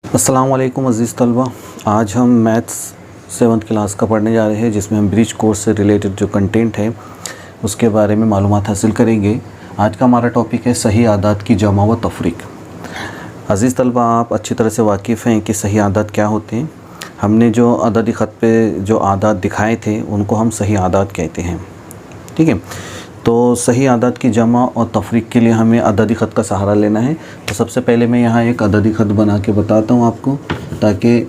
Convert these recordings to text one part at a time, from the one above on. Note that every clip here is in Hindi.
अस्सलाम वालेकुम अज़ीज़ तलबा। आज हम मैथ्स 7th क्लास का पढ़ने जा रहे हैं, जिसमें हम ब्रिज कोर्स से रिलेटेड जो कंटेंट है उसके बारे में मालूमात हासिल करेंगे। आज का हमारा टॉपिक है सही आदात की जमा व तफरीक। अज़ीज़ तलबा, आप अच्छी तरह से वाकिफ़ हैं कि सही आदात क्या होते हैं। हमने जो अददी ख़त पे जो आदात दिखाए थे उनको हम सही आदात कहते हैं, ठीक है। तो सही आदात की जमा और तफरीक के लिए हमें अददी ख़त का सहारा लेना है। तो सबसे पहले मैं यहाँ एक अददी ख़त बना के बताता हूँ आपको, ताकि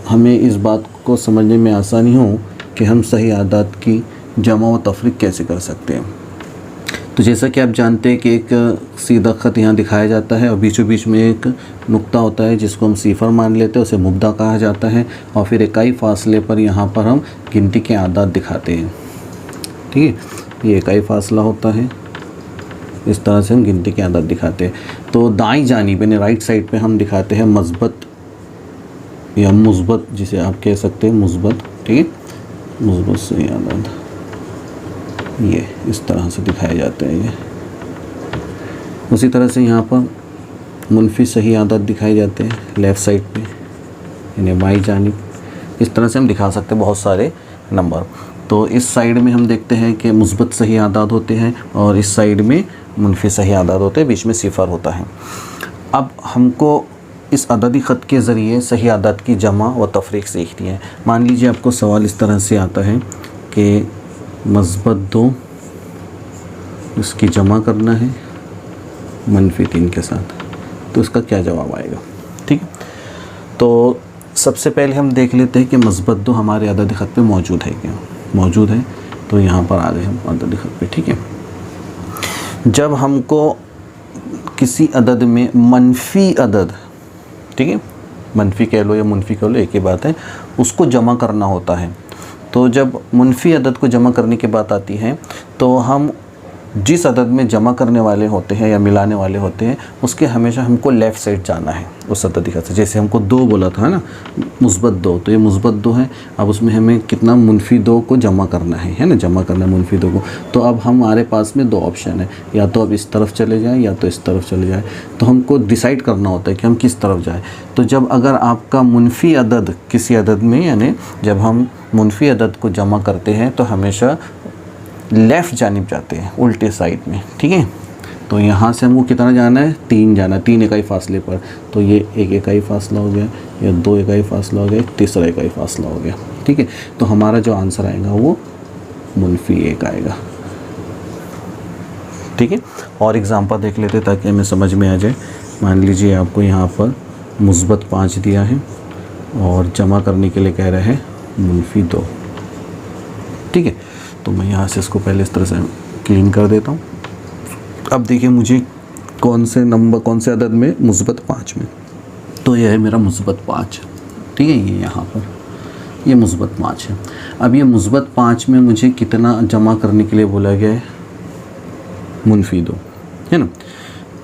हमें इस बात को समझने में आसानी हो कि हम सही आदात की जमा व तफरीक कैसे कर सकते हैं। तो जैसा कि आप जानते हैं कि एक सीधा ख़त यहाँ दिखाया जाता है और बीचों बीच में एक नुक्ता होता है जिसको हम सिफर मान लेते हैं, उसे मुब्दा कहा जाता है। और फिर इकाई फ़ासले पर यहाँ पर हम गिनती के आदात दिखाते हैं, ठीक है। ये इकाई फ़ासला होता है, इस तरह से हम गिनती के आदात दिखाते हैं। तो दाईं जानिब यानी राइट साइड पे हम दिखाते हैं मस्बत या मुस्बत, जिसे आप कह सकते हैं मुस्बत, ठीक है। मुस्बत सही आदात ये इस तरह से दिखाए जाते हैं। ये उसी तरह से यहाँ पर मुनफी सही आदात दिखाए जाते हैं लेफ़्ट साइड पे यानी बाईं जानिब। इस तरह से हम दिखा सकते हैं बहुत सारे नंबर। तो इस साइड में हम देखते हैं कि मुस्बत सही आदात होते हैं और इस साइड में मुनफी सही आदात होते हैं, बीच में सिफर होता है। अब हमको इस अददी ख़त के ज़रिए सही आदात की जमा व तफरीक सीखनी है। मान लीजिए आपको सवाल इस तरह से आता है कि मस्बत 2 इसकी जमा करना है मनफी 3 के साथ, तो इसका क्या जवाब आएगा, ठीक है। तो सबसे पहले हम देख लेते हैं कि मस्बत 2 हमारे अददी ख़त पे मौजूद है क्या, मौजूद है। तो यहाँ पर आ गए हम अददी ख़त पे, ठीक है। जब हमको किसी अदद में मनफी अदद, ठीक है, मनफी कह लो या मुनफी कह लो एक ही बात है, उसको जमा करना होता है। तो जब मुनफी अदद को जमा करने की बात आती है तो हम जिस अदद में जमा करने वाले होते हैं या मिलाने वाले होते हैं उसके हमेशा हमको लेफ़्ट साइड जाना है उस अददी ख़त से। जैसे हमको 2 बोला था ना, मुस्बत 2, तो ये मुस्बत 2 है। अब उसमें हमें कितना मुनफी 2 को जमा करना है ना, जमा करना है मुनफी 2 को। तो अब हमारे पास में 2 ऑप्शन है, या तो अब इस तरफ चले जाएँ या तो इस तरफ चले जाएँ। तो हमको डिसाइड करना होता है कि हम किस तरफ जाएँ। तो जब अगर आपका मुनफी अदद किसी अदद में, यानी जब हम मुनफी अदद को जमा करते हैं तो हमेशा लेफ़्ट जानिब जाते हैं, उल्टे साइड में, ठीक है। तो यहाँ से हमको कितना जाना है, 3 जाना है, 3 इकाई फ़ासले पर। तो ये 1 इकाई फ़ासला हो गया, या 2 इकाई फ़ासला हो गया, एक तीसरा इकाई फ़ासला हो गया, ठीक है। तो हमारा जो आंसर आएगा वो मुनफी 1 आएगा, ठीक है। और एग्ज़ाम्पल देख लेते ताकि हमें समझ में आ जाए। मान लीजिए आपको यहाँ पर मुस्बत 5 दिया है और जमा करने के लिए कह रहे हैं मुनफी 2, ठीक है। तो मैं यहाँ से इसको पहले इस तरह से क्लीन कर देता हूँ। अब देखिए मुझे कौन से अदद में, मुस्बत 5 में। तो यह है मेरा मुस्बत 5, ठीक है। ये यहाँ पर ये मुस्बत 5 है। अब ये मुस्बत 5 में मुझे कितना जमा करने के लिए बोला गया है, मुनफी 2, है ना।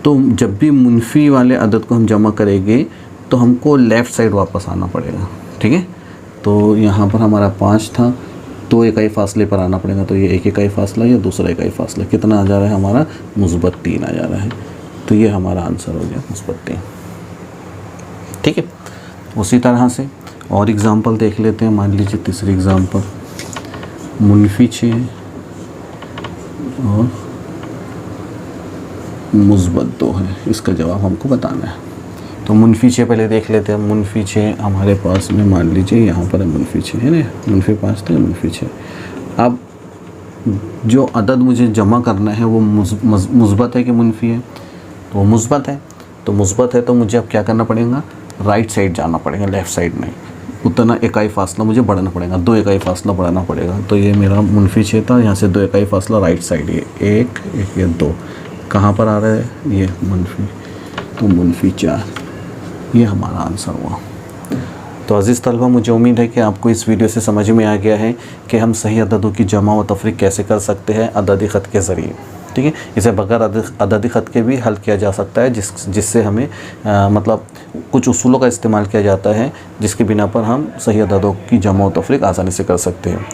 तो जब भी मुनफी वाले अदद को हम जमा करेंगे तो हमको लेफ़्ट साइड वापस आना पड़ेगा, ठीक है। तो यहाँ पर हमारा 5 था, 2 इकाई फ़ासले पर आना पड़ेगा। तो ये 1 इकाई फ़ासला या दूसरा इकाई फ़ासला कितना आ जा रहा है हमारा, मुस्बत 3 आ जा रहा है। तो ये हमारा आंसर हो गया मुस्बत 3, ठीक है। उसी तरह से और एग्ज़ाम्पल देख लेते हैं। मान लीजिए तीसरी एग्ज़ाम्पल मुनफी 6 और मुस्बत 2 है, इसका जवाब हमको बताना है। तो मुनफी 6 पहले देख लेते हैं। मुनफी 6 हमारे पास में, मान लीजिए यहाँ पर मुनफी 6 है ना, मुनफी 5 था, मुनफी 6। अब जो अदद मुझे जमा करना है वो मुस्बत है कि मुनफी है, तो वो मुस्बत है। तो मुस्बत है तो मुझे अब क्या करना पड़ेगा, राइट साइड जाना पड़ेगा, लेफ़्ट साइड नहीं। उतना इकाई फ़ासला मुझे बढ़ाना पड़ेगा, 2 इकाई फ़ासला बढ़ाना पड़ेगा। तो ये मेरा मुनफी 6 था, यहाँ से 2 इकाई फ़ासला राइट साइड, ये 1 या 2 कहाँ पर आ रहा है, ये मुनफी, तो मुनफी 4, ये हमारा आंसर हुआ। तो अज़ीज़ तलबा, मुझे उम्मीद है कि आपको इस वीडियो से समझ में आ गया है कि हम सही अददों की जमा व तफरीक कैसे कर सकते हैं अददी ख़त के ज़रिए, ठीक है। इसे बगैर अददी ख़त के भी हल किया जा सकता है, जिससे हमें मतलब कुछ उसूलों का इस्तेमाल किया जाता है जिसके बिना पर हम सही अददों की जमा व तफरीक आसानी से कर सकते हैं।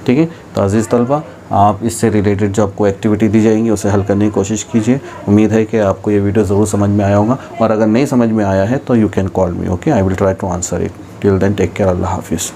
ठीक है। तो अज़ीज़ तलबा, आप इससे रिलेटेड जो आपको एक्टिविटी दी जाएंगी उसे हल करने की कोशिश कीजिए। उम्मीद है कि आपको ये वीडियो ज़रूर समझ में आया होगा, और अगर नहीं समझ में आया है तो you can call me, okay, I will try to answer it. Till then take care, अल्लाह हाफिज़।